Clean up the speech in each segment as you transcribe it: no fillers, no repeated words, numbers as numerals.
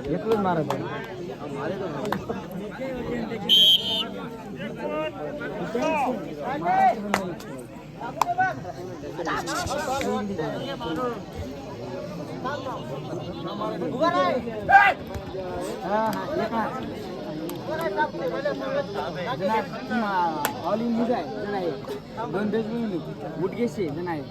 एकलंच मारत all in मुग आहे जण आहे 2 डझन मुटगेशे जण आहे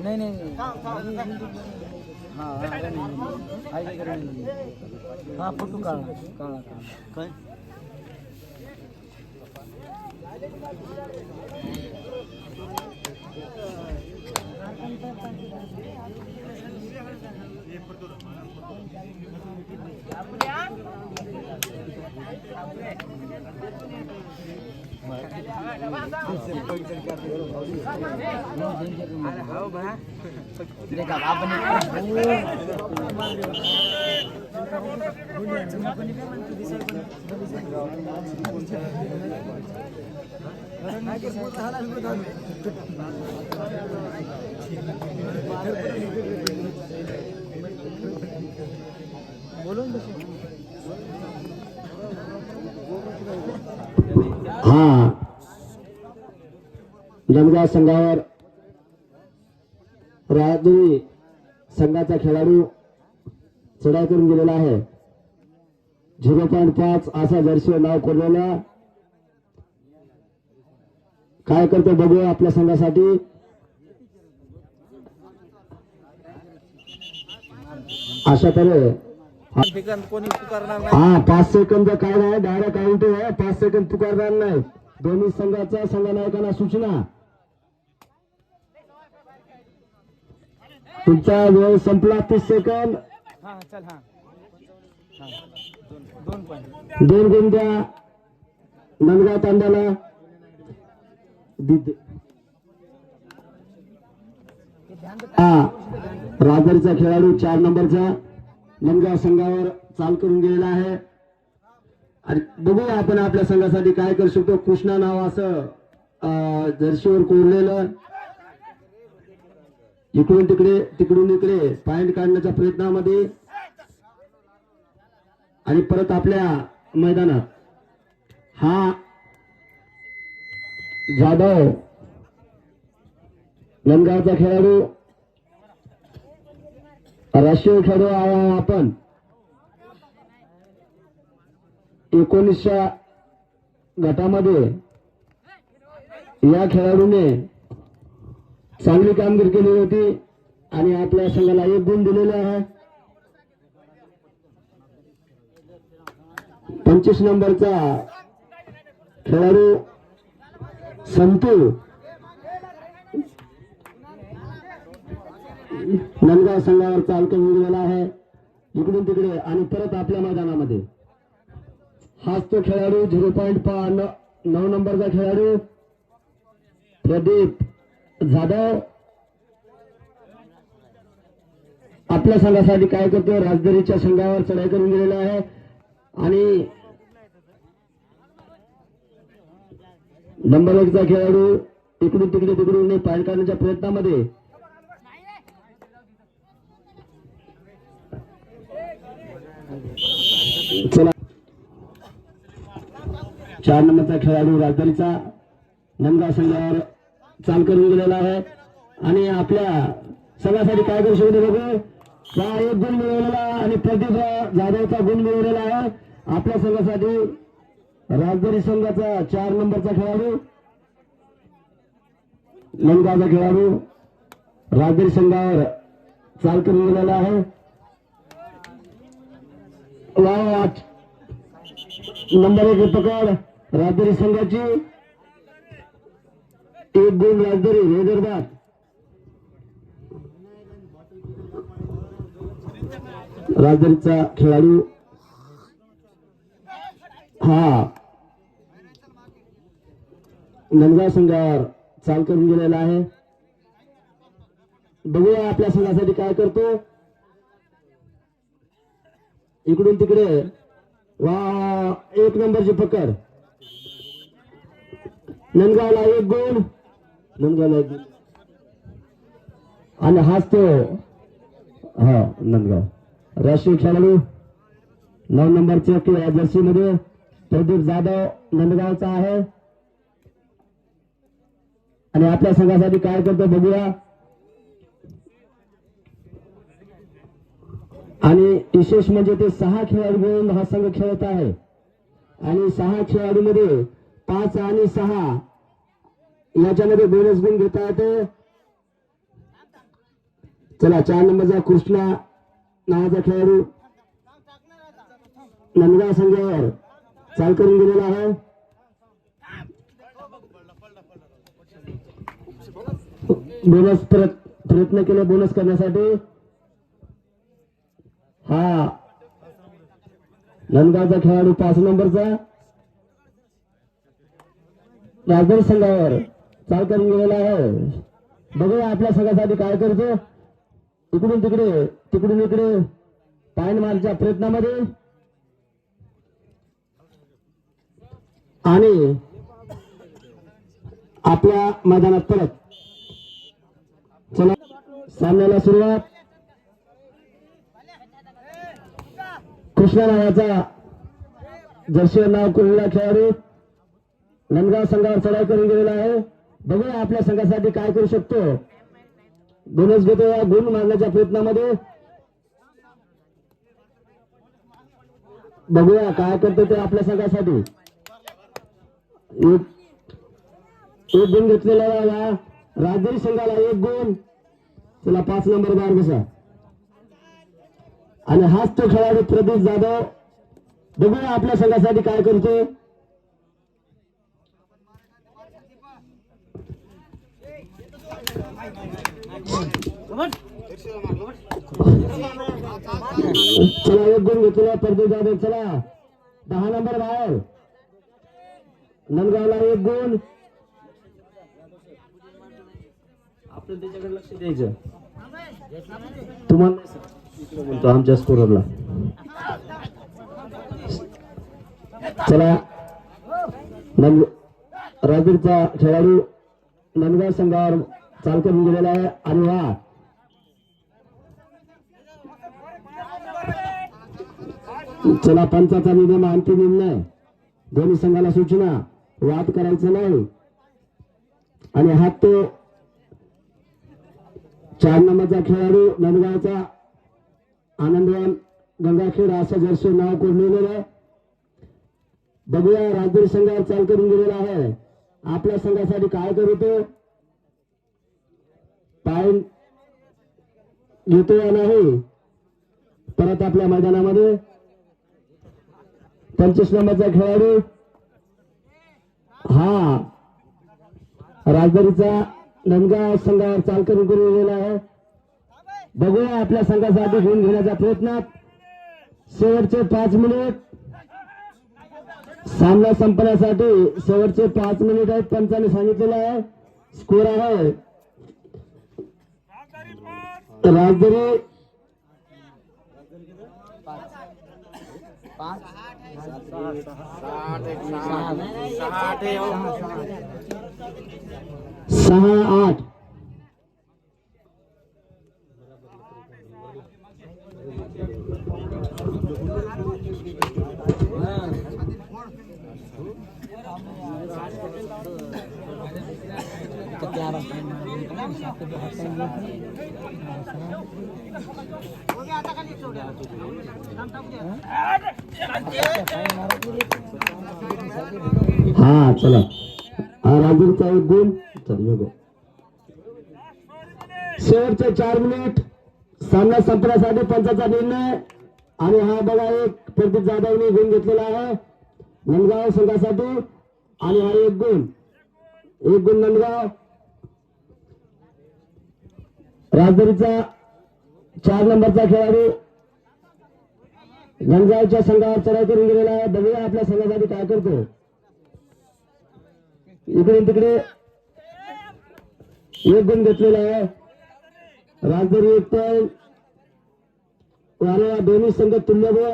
नाही नाही हा फोटो काढा काढा काय हा जमगाव संघावर राजूरी संघाचा खेळाडू चढाई करून गेलेला आहे 0.5 असा जर्सी नाव कोरलेला काय करतो बघूया आपल्या संघासाठी अशा तऱ्हे हा 5 सेकंद काय नाही डायरेक्ट काउंट आहे 5 सेकंद पुकारणार नाही दोन्ही संघाच्या संघनायकांना सूचना तुमचा वेळ संपला 30 सेकंद दोन गुण द्या नंदगाव तांड्याला राजरीचा खेळाडू 4 नंबरचा नंदगाव संघावर चाल करून गेलेला आहे आणि बघूया आपण आपल्या संघासाठी काय करू शकतो कृष्णा नाव असं जर्सीवर कोरलेलं इकडून तिकडून इकडे पॉइंट काढण्याच्या प्रयत्नामध्ये आणि परत आपल्या मैदानात हा जाधव नंदगावचा खेळाडू राष्ट्रीय खेळाडू आहे आपण 19च्या गटामध्ये या खेळाडूने चांगली कामगिरी केली होती आणि आपल्या संघाला 1 गुण दिलेले आहे 25 नंबरचा खेळाडू संतू नंदगाव संघावर चाल करून गेलेला आहे इकडून तिकडे आणि परत आपल्या मैदानामध्ये हाच तो खेळाडू 0.9 नंबरचा खेळाडू प्रदीप जाधव आपल्या संघासाठी काय करतो राजदरीच्या संघावर चढाई करून गेलेला आहे आणि नंबर 1 चा खेळाडू इकडून तिकडून पाय काढण्याच्या प्रयत्नामध्ये चला 4 नंबरचा खेळाडू राजदरीचा नंदगाव संघावर चाल करून गेलेला आहे आणि आपल्या संघासाठी काय करू शकतो बघू 1 गुण मिळवलेला आणि प्रदीप जाधवचा गुण मिळवलेला आहे आपल्या संघासाठी राजदरी संघाचा 4 नंबरचा खेळाडू नंदगावचा खेळाडू राजदरी संघावर चाल करून गेलेला आहे नंबर 1 पकड राजदरी संघाची 1 गुण राजदरी हैदराबाद राजदरीचा खेळाडू हा नंदगाव संघावर चाल करून गेलेला आहे. बघूया आपल्या संघासाठी काय करतो. इकडून तिकडे वा एक नंबरची पकड. नंदगावला एक गुण. नंदगावला एक गुण आणि हाच तो हा नंदगाव राष्ट्रीय खेळाडू 9 नंबरच्या किंवा जर्सी मध्ये प्रदीप जाधव नंदगावचा आहे. आणि आपल्या संघासाठी काय करतो बघूया. आणि विशेष म्हणजे ते 6 खेळाडू मिळून हा संघ खेळत आहे. आणि 6 खेळाडूमध्ये 5 आणि 6 याच्यामध्ये बोनस गुण घेता येते. चला 4 नंबरचा कृष्णा नावाचा खेळाडू नंदगाव संघावर चाल करून गेलेला आहे. बोनस प्रयत्न केले बोनस करण्यासाठी. हा नंदगावचा खेळाडू 5 नंबरचा राजधानी संघावर चाल करून गेलेला आहे. बघूया आपल्या संघासाठी काय करतो. इकडून तिकडे तिकडून इकडे पायन मारच्या प्रयत्नामध्ये आणि आपल्या मैदानात परत. चला सामन्याला सुरुवात. कृष्णा नावाचा जर्सी नाव कोणला खेळाडू नंदगाव संघावर चढाई करून गेलेला आहे. बघूया आपल्या संघासाठी काय करू शकतो. बोनस घेतो या गुण मारण्याच्या प्रयत्नामध्ये. बघूया काय करतो ते आपल्या संघासाठी. एक गुण घेतलेला या राजधानी संघाला 1 गुण. चला 5 नंबर बाहेर बसा. आणि हाच तो खेळाडू प्रदीप जाधव. बघूया आपल्या संघासाठी काय करतो. चला 1 गुण घेतलेला प्रदीप जाधव. चला 10 नंबर बाहेर. नंदगावला 1 गुण. आपण त्याच्याकडे लक्ष द्यायचं. तुम्हाला म्हणतो आमच्या स्कोरला. चला राजूरचा खेळाडू नंदगाव संघावर चाल करून गेलेला आहे. आणि वा चला पंचाचा नियम अंतिम निर्णय. दोन्ही संघाला सूचना वाद करायचं नाही. आणि हा तो 4 नंबरचा खेळाडू नंदगावचा आनंदवान गंगाखेड असं जर्सी नाव कोरलेलं आहे. बघूया राजूर संघावर चाल करून गेलेला आहे. आपल्या संघासाठी काय करतो. पाय घेतो या नाही परत आपल्या मैदानामध्ये. 25 नंबरचा खेळाडू हा राजधानीचा नंदगाव संघावर चाल करून गेलेला आहे. बघूया आपल्या संघासाठी गुण घेण्याच्या प्रयत्नात. शेवटचे 5 मिनिट सामना संपण्यासाठी. शेवटचे 5 मिनिट आहेत पंचाने सांगितलेलं आहे. स्कोर आहे राजधानी 6-8. हा चला हा राजूरचा 1 गुण. शेवटचे 4 मिनिट सामना संपण्यासाठी पंचाचा निर्णय. आणि हा बघा एक प्रदीप जाधवने गुण घेतलेला आहे नंदगाव संघासाठी. आणि हा 1 गुण. 1 गुण नंदगाव. राजधानीचा 4 नंबरचा खेळाडू गंजावच्या संघावर चढाई करून गेलेला आहे. बघूया आपल्या संघासाठी काय करतो. इकडे तिकडे एक गुण घेतलेला आहे. राजदरी एक पण वारे दोन्ही संघ तुल्यबळ.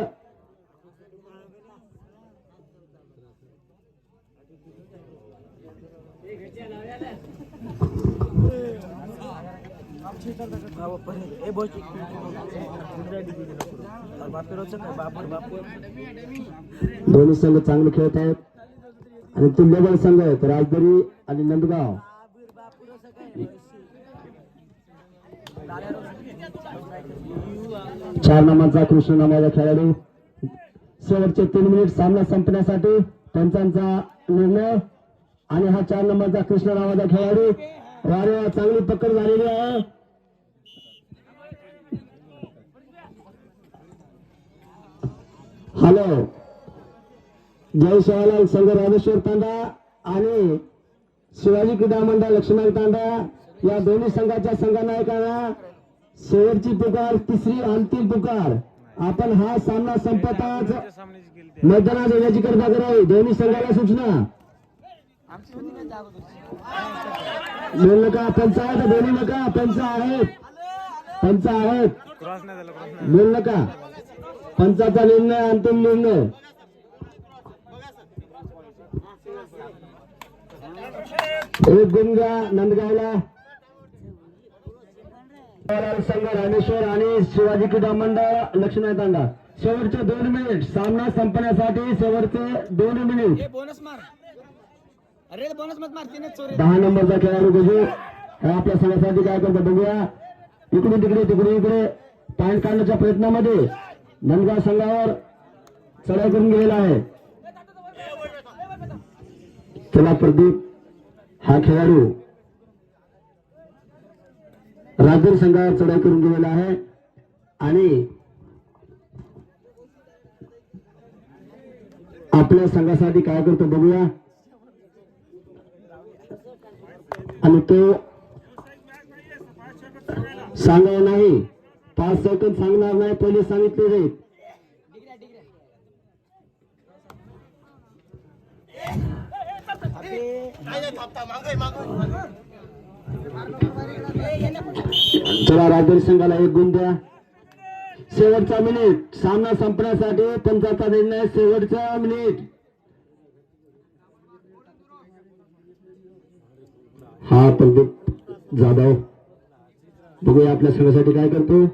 दोन्ही संघ चांगले खेळत आहेत आणि तुल्यबळ संघ आहेत राजदरी आणि नंदगाव. चार नामाचा कृष्ण नामाचा खेळाडू. शेवटचे 3 मिनिट सामना संपण्यासाठी पंचांचा निर्णय आणि हा 4 नंबरचा कृष्ण नावाचा खेळाडू. वारे चांगली पकड झालेली आहे. हॅलो जय शिवालाल संघ रामेश्वर तांडा आणि शिवाजी क्रीडा मंडळ लक्ष्मण तांडा या दोन्ही संघाच्या संघनायकांना शेवटची पुकार, तिसरी अंतिम पुकार. आपण हा सामना संपताच मैदानात येण्याची करता करावी. दोन्ही संघाला सूचना. बोल नका पंच आहेत. दोन्ही नका पंच आहेत. पंच आहेत. बोल नका. पंचाचा निर्णय अंतिम निर्णय. एक गुण घ्या नंदगावला. संघ रामेश्वर आणि शिवाजी क्रीडा मंडळ लक्ष्मण तांडा. शेवटचे 2 मिनिट सामना संपण्यासाठी. शेवटचे 2 मिनिट. बोनस मार. अरे बोनस मत मार. 10 नंबरचा खेळाडू गजू हा आपल्या संघासाठी काय करतो बघूया. इकडून तिकडे तिकडे इकडे पॉईंट काढण्याच्या प्रयत्नामध्ये नंदगाव संघावर चढाई करून गेलेला आहे. चला प्रदीप हा खेळाडू राजूर संघावर चढाई करून गेलेला आहे आणि आपल्या संघासाठी काय करतो बघूया. आणि तो सांगणार नाही. 5 सेकंद सांगणार नाही. पहिले सांगितले जाईल. चला राजूर संघाला 1 गुण द्या. शेवटचा मिनिट सामना संपण्यासाठी पंचाचा निर्णय. शेवटचा मिनिट. हा प्रदीप जाधव बघूया आपल्या संघासाठी काय करतो.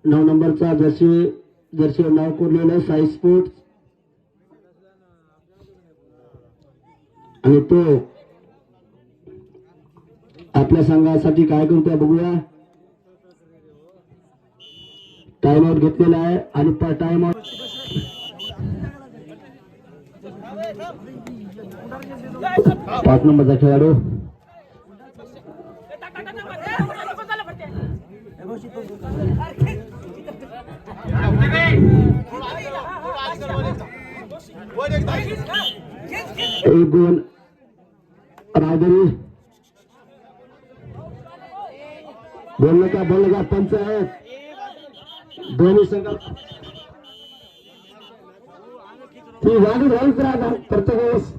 9 नंबरचा जर्सी नाव कोरलेलं साई स्पोर्ट्स आणि तो आपल्या संघासाठी काय करतोय बघूया. टाइम आउट घेतलेला आहे आणि टाइम आउट. पाच नंबरचा खेळाडू एक गुण राजरी. बोलणं का पंच आहेत दोन्ही संघ. ती वाढीत राहील राहता प्रत्येक वेळेस.